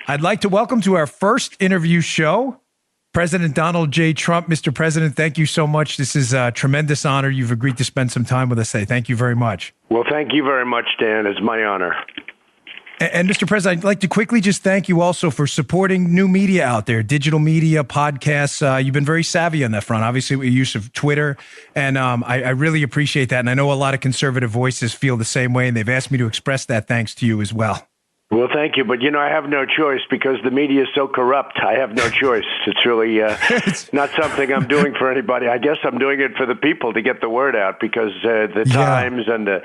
I'd like to welcome to our first interview show, President Donald J. Trump. Mr. President, thank you so much. This is a tremendous honor. You've agreed to spend some time with us today. Thank you very much. Well, thank you very much, Dan. It's my honor. And Mr. President, I'd like to quickly just thank you also for supporting new media out there, digital media, podcasts. You've been very savvy on that front, obviously with your use of Twitter. And I really appreciate that. And I know a lot of conservative voices feel the same way, and they've asked me to express that thanks to you as well. Well, thank you. But, I have no choice because the media is so corrupt. I have no choice. It's really not something I'm doing for anybody. I guess I'm doing it for the people to get the word out because the Times and the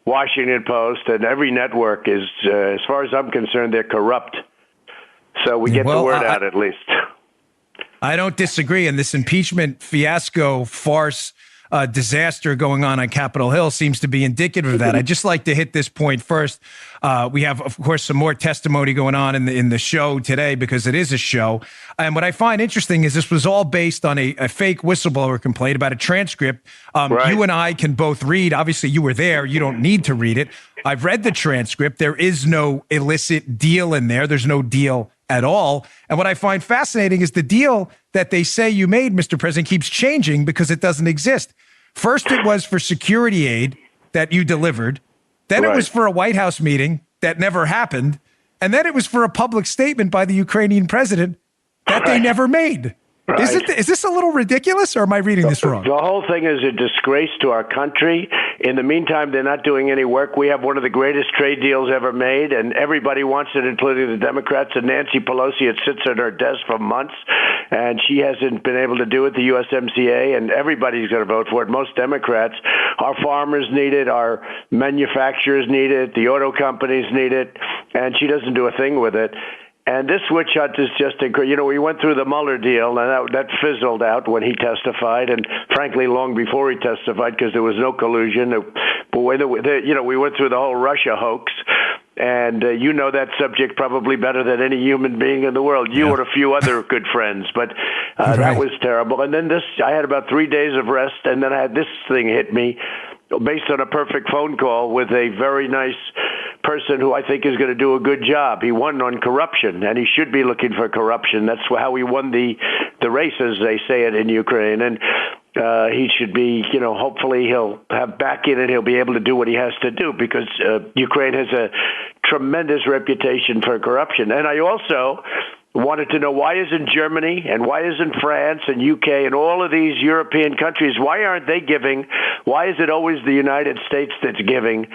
Washington Post and every network is, as far as I'm concerned, they're corrupt. So we get the word out at least. I don't disagree. And this impeachment fiasco farce disaster going on Capitol Hill seems to be indicative of that. I'd just like to hit this point first. We have, of course, some more testimony going on in the show today because it is a show. And what I find interesting is this was all based on a fake whistleblower complaint about a transcript. Right. You and I can both read. Obviously, you were there. You don't need to read it. I've read the transcript. There is no illicit deal in there. There's no deal at all. And what I find fascinating is the deal that they say you made, Mr. President, keeps changing because it doesn't exist. First, it was for security aid that you delivered. Then It was for a White House meeting that never happened. And then it was for a public statement by the Ukrainian president that they never made. Right. Is this a little ridiculous, or am I reading this wrong? The whole thing is a disgrace to our country. In the meantime, they're not doing any work. We have one of the greatest trade deals ever made, and everybody wants it, including the Democrats. And Nancy Pelosi, it sits at her desk for months, and she hasn't been able to do it, the USMCA, and everybody's going to vote for it. Most Democrats. Our farmers need it. Our manufacturers need it. The auto companies need it, and she doesn't do a thing with it. And this witch hunt is just incredible. We went through the Mueller deal, and that fizzled out when he testified, and frankly, long before he testified, because there was no collusion. But we went through the whole Russia hoax, and that subject probably better than any human being in the world. You and a few other good friends, but that was terrible. And then I had about 3 days of rest, and then I had this thing hit me based on a perfect phone call with a very nice person who I think is going to do a good job. He won on corruption, and he should be looking for corruption. That's how he won the race, as they say it in Ukraine. And he should be, hopefully he'll have backing and he'll be able to do what he has to do because Ukraine has a tremendous reputation for corruption. And I also wanted to know, why isn't Germany and why isn't France and UK and all of these European countries, why aren't they giving? Why is it always the United States that's giving?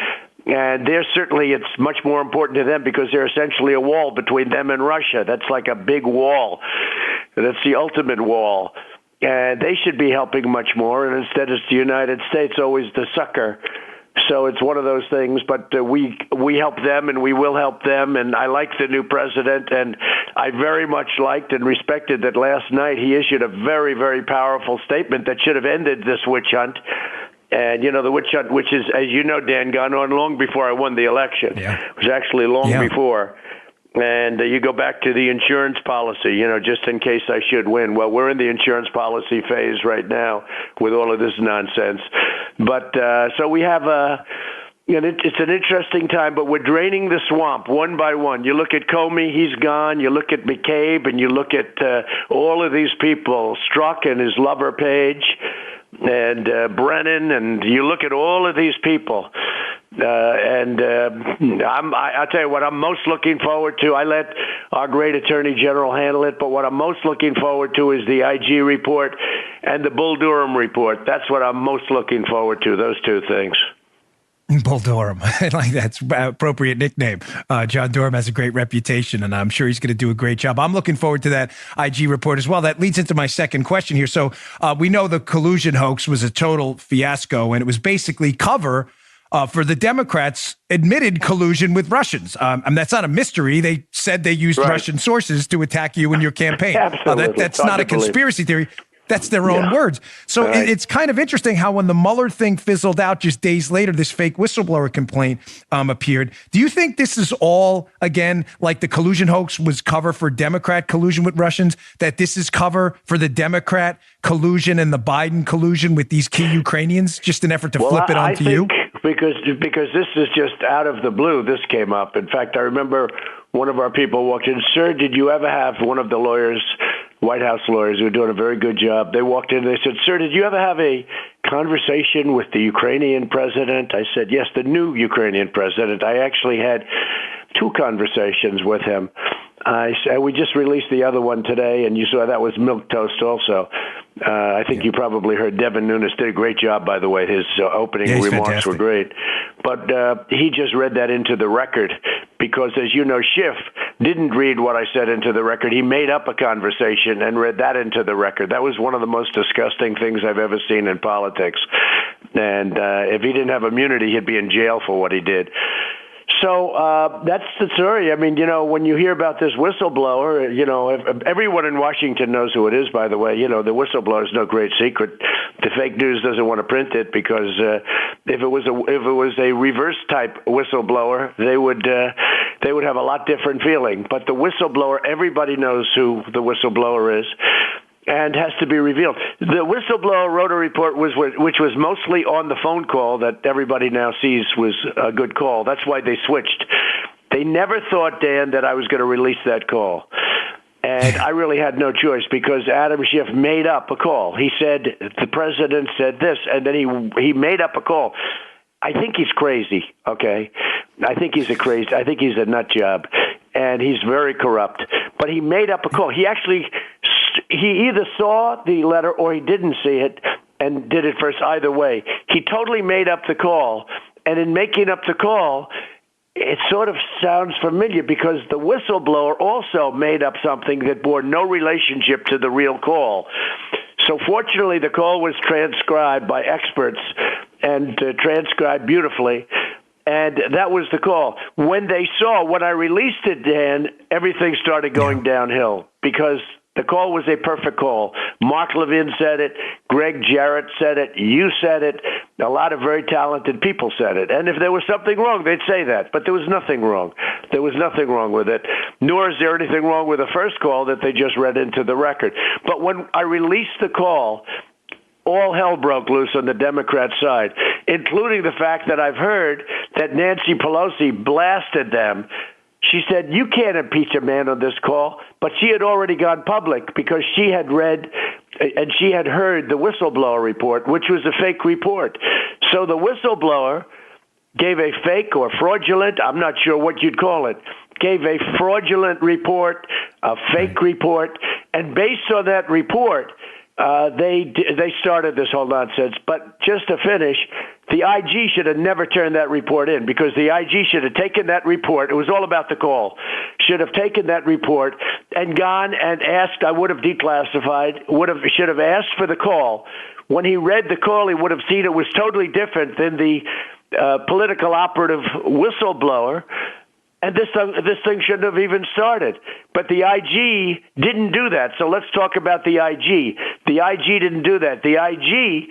And it's much more important to them because they're essentially a wall between them and Russia. That's like a big wall. That's the ultimate wall. And they should be helping much more. And instead, it's the United States always the sucker. So it's one of those things. But we help them and we will help them. And I like the new president. And I very much liked and respected that last night he issued a very, very powerful statement that should have ended this witch hunt. And, the witch hunt, which is, as you know, Dan, gone on long before I won the election. Yeah. It was actually long before. And you go back to the insurance policy, just in case I should win. Well, we're in the insurance policy phase right now with all of this nonsense. But so we have it's an interesting time, but we're draining the swamp one by one. You look at Comey, he's gone. You look at McCabe, and you look at all of these people, Strzok and his lover Page, and Brennan, and you look at all of these people. I'll tell you what I'm most looking forward to. I let our great Attorney General handle it, but what I'm most looking forward to is the IG report and the Bull Durham report. That's what I'm most looking forward to, those two things. Bull Durham. I like that's appropriate nickname. John Durham has a great reputation, and I'm sure he's going to do a great job. I'm looking forward to that IG report as well. That leads into my second question here. So we know the collusion hoax was a total fiasco, and it was basically cover for the Democrats' admitted collusion with Russians. And that's not a mystery. They said they used Russian sources to attack you in your campaign. That's not a conspiracy theory. That's their own words. So it's kind of interesting how when the Mueller thing fizzled out just days later, this fake whistleblower complaint appeared. Do you think this is all, again, like the collusion hoax was cover for Democrat collusion with Russians, that this is cover for the Democrat collusion and the Biden collusion with these key Ukrainians, just an effort to flip it onto you? Because this is just out of the blue, this came up. In fact, I remember one of our people walked in. Sir, did you ever have one of the lawyers, White House lawyers, who were doing a very good job? They walked in and they said, sir, did you ever have a conversation with the Ukrainian president? I said, yes, the new Ukrainian president. I actually had 2 conversations with him. We just released the other one today, and you saw that was milquetoast also. I think you probably heard Devin Nunes did a great job, by the way. His opening remarks fantastic. were great. But he just read that into the record because, as you know, Schiff didn't read what I said into the record. He made up a conversation and read that into the record. That was one of the most disgusting things I've ever seen in politics. And if he didn't have immunity, he'd be in jail for what he did. So that's the story. I mean, when you hear about this whistleblower, everyone in Washington knows who it is, by the way. The whistleblower is no great secret. The fake news doesn't want to print it because if it was a reverse type whistleblower, they would have a lot different feeling. But the whistleblower, everybody knows who the whistleblower is, and has to be revealed. The whistleblower wrote a report which was mostly on the phone call that everybody now sees was a good call. That's why they switched. They never thought, Dan, that I was going to release that call. And I really had no choice because Adam Schiff made up a call. He said, the president said this, and then he made up a call. I think he's crazy, okay? I think he's a nut job, and he's very corrupt. But he made up a call. He either saw the letter or he didn't see it and did it first. Either way, he totally made up the call. And in making up the call, it sort of sounds familiar because the whistleblower also made up something that bore no relationship to the real call. So fortunately, the call was transcribed by experts and transcribed beautifully. And that was the call. When I released it, Dan, everything started going downhill because the call was a perfect call. Mark Levin said it. Greg Jarrett said it. You said it. A lot of very talented people said it. And if there was something wrong, they'd say that. But there was nothing wrong. There was nothing wrong with it. Nor is there anything wrong with the first call that they just read into the record. But when I released the call, all hell broke loose on the Democrat side, including the fact that I've heard that Nancy Pelosi blasted them. She said, you can't impeach a man on this call, but she had already gone public because she had read and she had heard the whistleblower report, which was a fake report. So the whistleblower gave a fake or fraudulent, I'm not sure what you'd call it, gave a fraudulent report, a fake report, and based on that report, they started this whole nonsense. But just to finish, the IG should have never turned that report in because the IG should have taken that report. It was all about the call. Should have taken that report and gone and asked. I would have declassified. Should have asked for the call. When he read the call, he would have seen it was totally different than the political operative whistleblower. And this thing shouldn't have even started. But the IG didn't do that. So let's talk about the IG. The IG didn't do that. The IG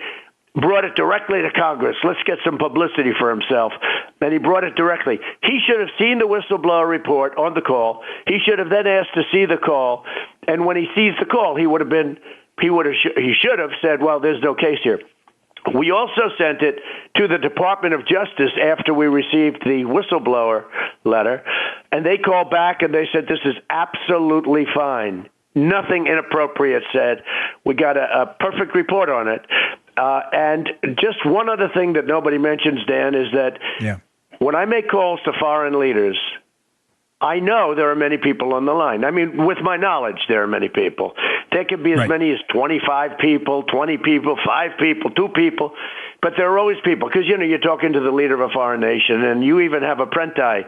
brought it directly to Congress. Let's get some publicity for himself. And he brought it directly. He should have seen the whistleblower report on the call. He should have then asked to see the call. And when he sees the call, he should have said, well, there's no case here. We also sent it to the Department of Justice after we received the whistleblower letter, and they called back and they said, this is absolutely fine. Nothing inappropriate said. We got a perfect report on it. And just one other thing that nobody mentions, Dan, is that when I make calls to foreign leaders, I know there are many people on the line. I mean, with my knowledge, there are many people. There could be as many as 25 people, 20 people, 5 people, 2 people. But there are always people because, you're talking to the leader of a foreign nation, and you even have a Prenti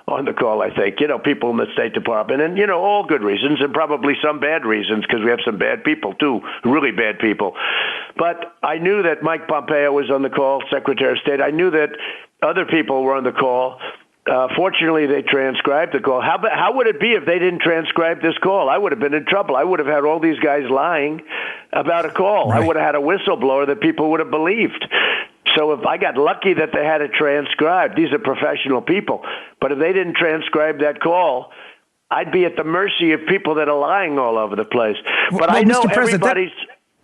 on the call, I think, people in the State Department, and, all good reasons and probably some bad reasons because we have some bad people, too, really bad people. But I knew that Mike Pompeo was on the call, Secretary of State. I knew that other people were on the call. Fortunately, they transcribed the call. How would it be if they didn't transcribe this call? I would have been in trouble. I would have had all these guys lying about a call. I would have had a whistleblower that people would have believed. So if I got lucky that they had it transcribed, these are professional people. But if they didn't transcribe that call, I'd be at the mercy of people that are lying all over the place. But I know everybody's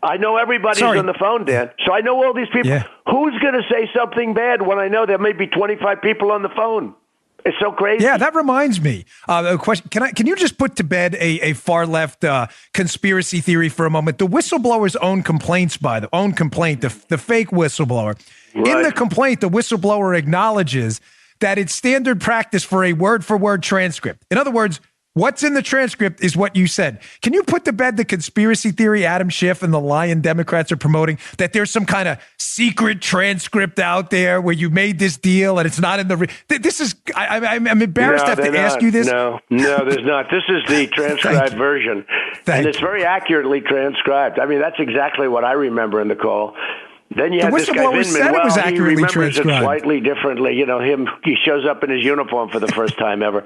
on the phone, Dan. So I know all these people. Yeah. Who's going to say something bad when I know there may be 25 people on the phone? It's so crazy. Yeah, that reminds me. A question: Can you just put to bed a far left conspiracy theory for a moment? The whistleblower's own complaint, the fake whistleblower. Right. In the complaint, the whistleblower acknowledges that it's standard practice for a word-for-word transcript. In other words, what's in the transcript is what you said. Can you put to bed the conspiracy theory Adam Schiff and the Lion Democrats are promoting, that there's some kind of secret transcript out there where you made this deal and it's not in the... This is... I'm embarrassed to have to ask you this. No, there's not. This is the transcribed version. And it's very accurately transcribed. I mean, that's exactly what I remember in the call. Then you had this guy Vindman. He remembers it slightly differently. You know, he shows up in his uniform for the first time ever.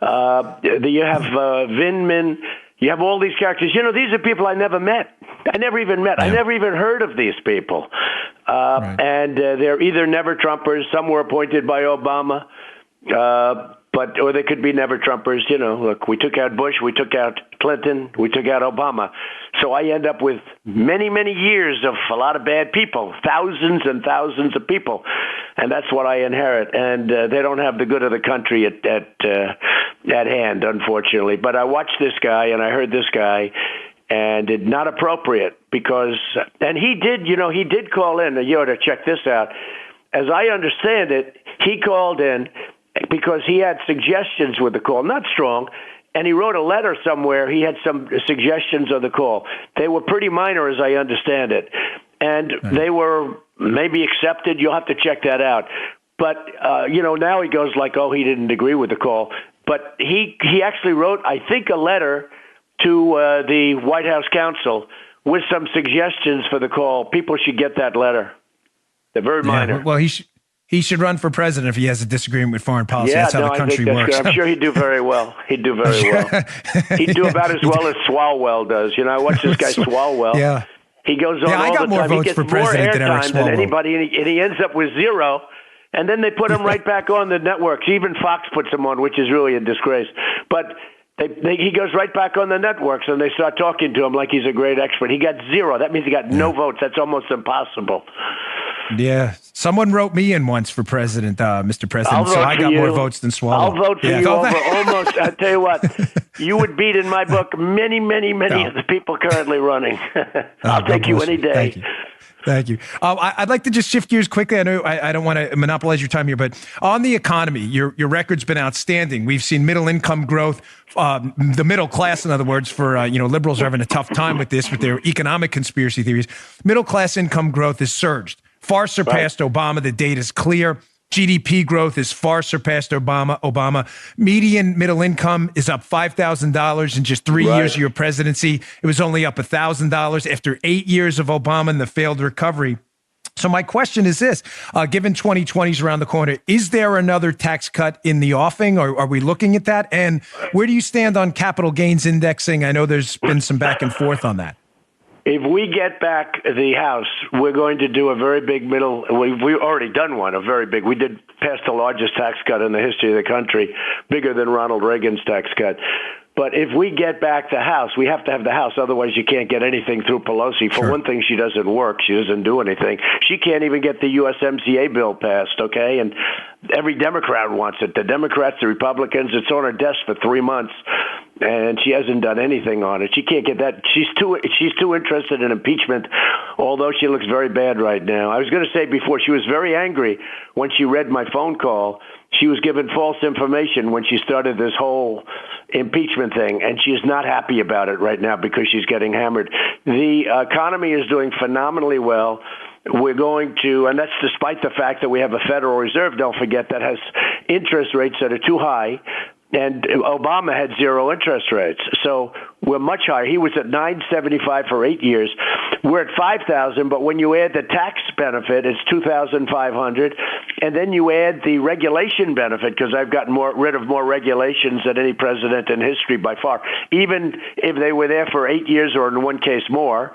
You have Vindman. You have all these characters. You know, these are people I never met. I never even met. I never even heard of these people. And they're either never Trumpers. Some were appointed by Obama. Or they could be never Trumpers. You know, look, we took out Bush, we took out Clinton, we took out Obama. So I end up with many, many years of a lot of bad people, thousands and thousands of people. And that's what I inherit. And they don't have the good of the country at hand, unfortunately. But I watched this guy and I heard this guy, and it's not appropriate because, and he did call in, you ought to check this out. As I understand it, he called in because he had suggestions with the call, not strong, and he wrote a letter somewhere. He had some suggestions of the call. They were pretty minor, as I understand it, and they were maybe accepted. You'll have to check that out. But, now he goes like, oh, he didn't agree with the call. But he actually wrote, I think, a letter to the White House counsel with some suggestions for the call. People should get that letter. They're very minor. Well, he should run for president if he has a disagreement with foreign policy. That's how the country works. Good. I'm sure he'd do very well. He'd do about as well as Swalwell does. You know, I watch this guy Swalwell. Yeah. He goes on all the time. I got more votes for president than Eric Swalwell. Than anybody, and he ends up with 0. And then they put him right back on the networks. Even Fox puts him on, which is really a disgrace. But he goes right back on the networks, and they start talking to him like he's a great expert. He got 0. That means he got no votes. That's almost impossible. Yeah. Someone wrote me in once for president, Mr. President, so I got more votes than Swalwell. I'll vote for you over almost, I'll tell you what, you would beat in my book many, many, many of the people currently running. I'll take you any day. Thank you. I'd like to just shift gears quickly. I know I don't want to monopolize your time here, but on the economy, your record's been outstanding. We've seen middle income growth, the middle class, in other words, for liberals are having a tough time with this, with their economic conspiracy theories. Middle class income growth has surged, far surpassed Obama. The data's clear. GDP growth has far surpassed Obama. Median middle income is up $5,000 in just 3 years of your presidency. It was only up $1,000 after 8 years of Obama and the failed recovery. So my question is this, given 2020 is around the corner, is there another tax cut in the offing, or are we looking at that? And where do you stand on capital gains indexing? I know there's been some back and forth on that. If we get back the House, we're going to do a very big we've already done one, we did pass the largest tax cut in the history of the country, bigger than Ronald Reagan's tax cut. But if we get back the House, we have to have the House. Otherwise, you can't get anything through Pelosi. For one thing, she doesn't work. She doesn't do anything. She can't even get the USMCA bill passed, okay? And every Democrat wants it. The Democrats, the Republicans, it's on her desk for 3 months, and she hasn't done anything on it. She can't get that. She's too interested in impeachment, although she looks very bad right now. I was going to say before, she was very angry when she read my phone call. She was given false information when she started this whole impeachment thing, and she is not happy about it right now because she's getting hammered. The economy is doing phenomenally well. We're going to, and that's despite the fact that we have a Federal Reserve, don't forget, that has interest rates that are too high. And Obama had 0 interest rates. So we're much higher. He was at 9.75 for 8 years. We're at 5,000, but when you add the tax benefit, it's 2,500. And then you add the regulation benefit, because I've gotten rid of more regulations than any president in history by far. Even if they were there for 8 years or in one case more,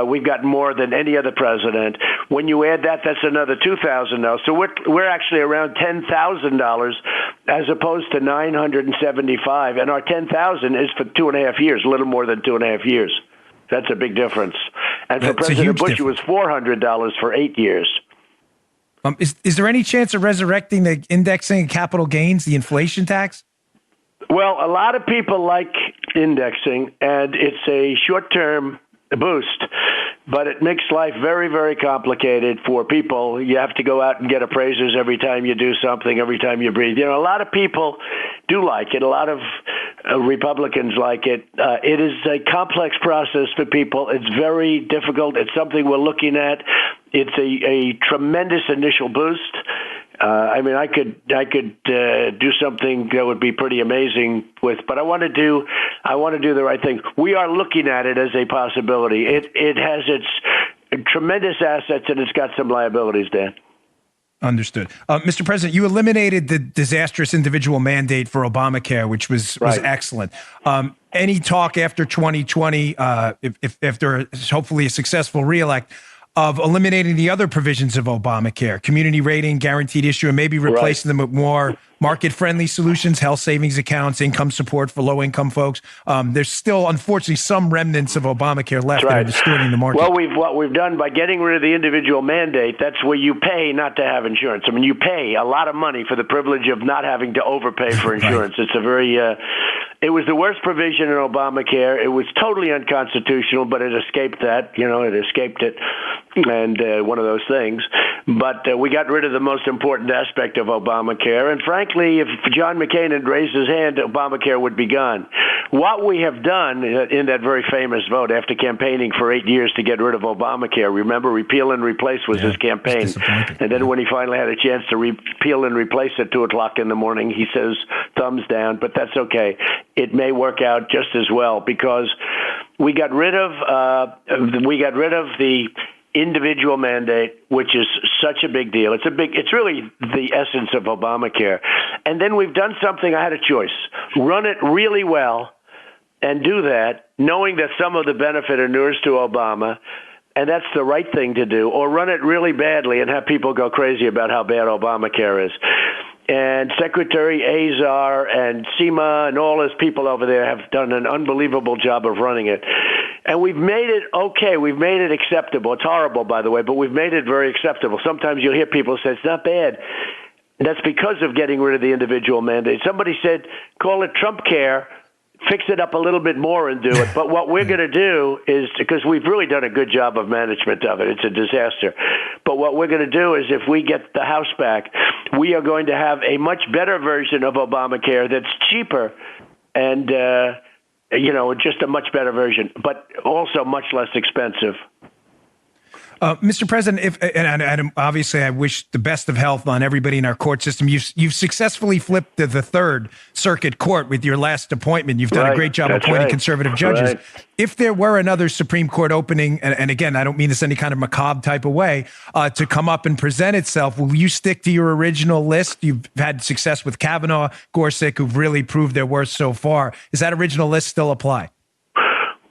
we've gotten more than any other president. When you add that, that's another $2,000 now. So we're actually around $10,000 as opposed to $975, and our $10,000 is for 2.5 years, a little more than 2.5 years. That's a big difference. And for President Bush, it was $400 for 8 years. Is there any chance of resurrecting the indexing and capital gains, the inflation tax? Well, a lot of people like indexing, and it's a short-term boost, but it makes life very, very complicated for people. You have to go out and get appraisers every time you do something, every time you breathe. A lot of people do like it. A lot of Republicans like it. It is a complex process for people. It's very difficult. It's something we're looking at. It's a tremendous initial boost. I could do something that would be pretty amazing but I want to do the right thing. We are looking at it as a possibility. It has its tremendous assets and it's got some liabilities, Dan. Understood. Mr. President, you eliminated the disastrous individual mandate for Obamacare, which was excellent. Any talk after 2020, if there is hopefully a successful reelect, of eliminating the other provisions of Obamacare, community rating, guaranteed issue, and maybe replacing them with more market-friendly solutions, health savings accounts, income support for low-income folks? There's still, unfortunately, some remnants of Obamacare left that are distorting the market. Well, what we've done by getting rid of the individual mandate, that's where you pay not to have insurance. You pay a lot of money for the privilege of not having to overpay for insurance. It's a very... it was the worst provision in Obamacare. It was totally unconstitutional, but it escaped that. It escaped it, and one of those things. But we got rid of the most important aspect of Obamacare. And frankly, if John McCain had raised his hand, Obamacare would be gone. What we have done in that very famous vote after campaigning for 8 years to get rid of Obamacare, remember, repeal and replace was his campaign. And then when he finally had a chance to repeal and replace at 2 o'clock in the morning, he says, thumbs down, but that's okay. It may work out just as well because we got rid of the individual mandate, which is such a big deal. It's really the essence of Obamacare. And then we've done something. I had a choice: run it really well and do that, knowing that some of the benefit inures to Obama, and that's the right thing to do, or run it really badly and have people go crazy about how bad Obamacare is. And Secretary Azar and Seema and all his people over there have done an unbelievable job of running it. And we've made it okay. We've made it acceptable. It's horrible, by the way, but we've made it very acceptable. Sometimes you'll hear people say it's not bad. That's because of getting rid of the individual mandate. Somebody said, call it Trump care, fix it up a little bit more and do it. But what we're going to do is, because we've really done a good job of management of it, it's a disaster. But what we're going to do is, if we get the House back, we are going to have a much better version of Obamacare that's cheaper and, just a much better version, but also much less expensive. Mr. President, and obviously I wish the best of health on everybody in our court system. You've successfully flipped to the Third Circuit Court with your last appointment. You've done a great job appointing conservative judges. If there were another Supreme Court opening, and again, I don't mean this any kind of macabre type of way, to come up and present itself, will you stick to your original list? You've had success with Kavanaugh, Gorsuch, who've really proved their worth so far. Does that original list still apply?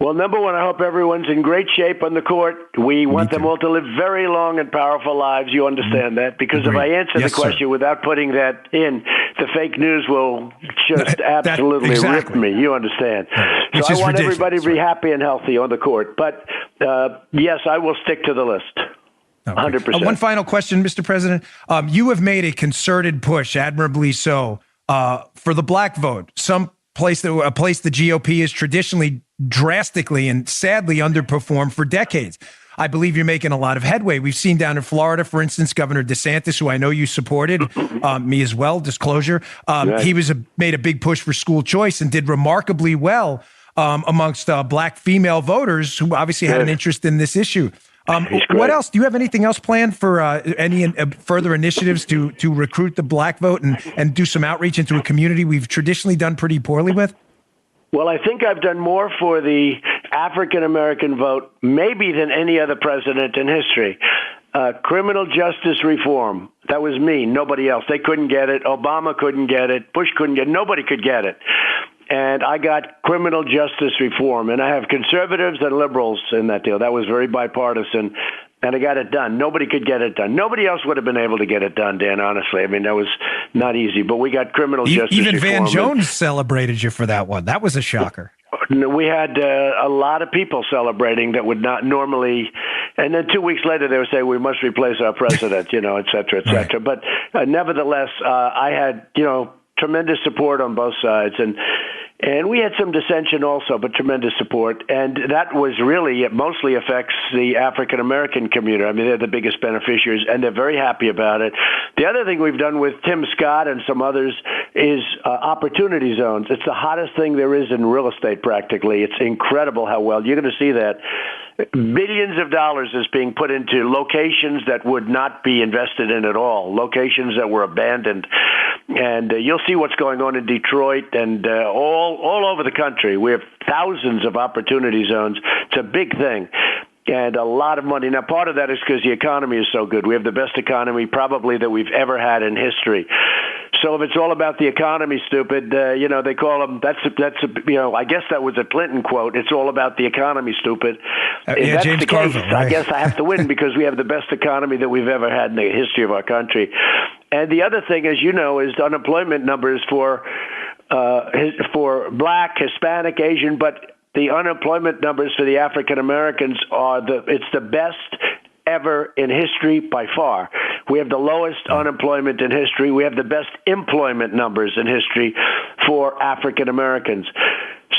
Well, number one, I hope everyone's in great shape on the court. We want them all to live very long and powerful lives. You understand that? Because if I answer the question without putting that in, the fake news will just absolutely rip me. You understand? So I want everybody to be happy and healthy on the court. But yes, I will stick to the list. 100%. One final question, Mr. President. You have made a concerted push, admirably so, for the black vote. A place the GOP has traditionally drastically and sadly underperformed for decades. I believe you're making a lot of headway. We've seen down in Florida, for instance, Governor DeSantis, who I know you supported, me as well, disclosure. He made a big push for school choice and did remarkably well amongst black female voters who obviously had an interest in this issue. What else? Do you have anything else planned for any further initiatives to recruit the black vote and do some outreach into a community we've traditionally done pretty poorly with? Well, I think I've done more for the African-American vote, maybe than any other president in history. Criminal justice reform. That was me, nobody else. They couldn't get it. Obama couldn't get it. Bush couldn't get it. Nobody could get it. And I got criminal justice reform. And I have conservatives and liberals in that deal. That was very bipartisan. And I got it done. Nobody could get it done. Nobody else would have been able to get it done, Dan, honestly. I mean, that was not easy. But we got criminal justice reform. Even Van Jones celebrated you for that one. That was a shocker. We had a lot of people celebrating that would not normally, and then 2 weeks later they would say we must replace our president, et cetera, et cetera. Right. But nevertheless, I had tremendous support on both sides, and we had some dissension also, but tremendous support. And that was really, it mostly affects the African-American community. I mean, they're the biggest beneficiaries, and they're very happy about it. The other thing we've done with Tim Scott and some others is opportunity zones. It's the hottest thing there is in real estate, practically. It's incredible how well. You're going to see that. Billions of dollars is being put into locations that would not be invested in at all, locations that were abandoned. And you'll see what's going on in Detroit and all over the country. We have thousands of opportunity zones. It's a big thing. And a lot of money. Now, part of that is because the economy is so good. We have the best economy probably that we've ever had in history. So if it's all about the economy, stupid, they call them, I guess that was a Clinton quote. It's all about the economy, stupid. If that's James the Carville, case, right? I guess I have to win because we have the best economy that we've ever had in the history of our country. And the other thing, as you know, is unemployment numbers for Black, Hispanic, Asian, but the unemployment numbers for the African Americans it's the best ever in history by far. We have the lowest unemployment in history. We have the best employment numbers in history for African Americans.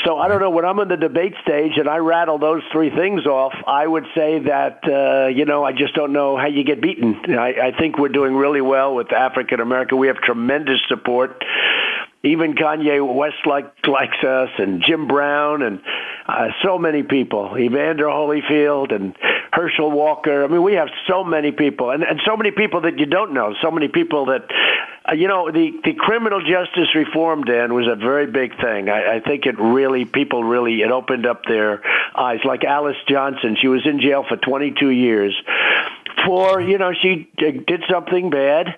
So I don't know, when I'm on the debate stage and I rattle those three things off, I would say that, I just don't know how you get beaten. I think we're doing really well with African American. We have tremendous support. Even Kanye West likes us, and Jim Brown, and so many people, Evander Holyfield and Herschel Walker. I mean, we have so many people, and so many people that you don't know, so many people that, the criminal justice reform, Dan, was a very big thing. I think it opened up their eyes. Like Alice Johnson, she was in jail for 22 years for, she did something bad.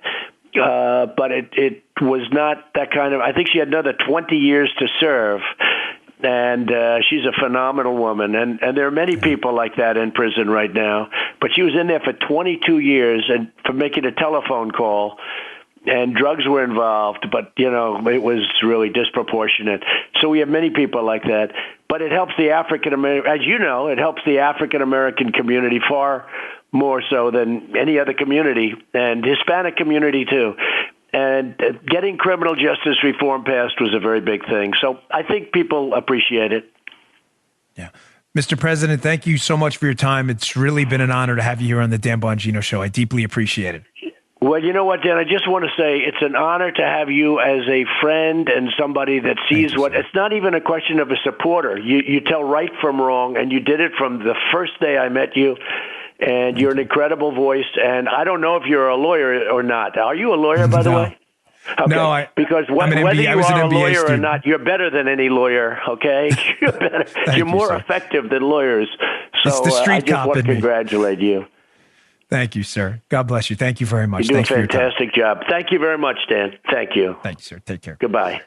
But it was not that kind of, I think she had another 20 years to serve. And she's a phenomenal woman. And there are many people like that in prison right now. But she was in there for 22 years and for making a telephone call. And drugs were involved, but, it was really disproportionate. So we have many people like that. But it helps the African-American, as you know, it helps the African-American community far more so than any other community, and Hispanic community too. And getting criminal justice reform passed was a very big thing. So I think people appreciate it. Yeah. Mr. President, thank you so much for your time. It's really been an honor to have you here on the Dan Bongino Show. I deeply appreciate it. Well, you know what, Dan? I just want to say it's an honor to have you as a friend and somebody that sees it's not even a question of a supporter. You tell right from wrong, and you did it from the first day I met you. And you're an incredible voice. And I don't know if you're a lawyer or not. Are you a lawyer, by the way? Okay. No, because whether you are a lawyer or not, you're better than any lawyer, okay? You're better. You're more effective than lawyers. So it's the street I just want to congratulate you. Thank you, sir. God bless you. Thank you very much. You do a fantastic job. Thank you very much, Dan. Thank you. Thank you, sir. Take care. Goodbye.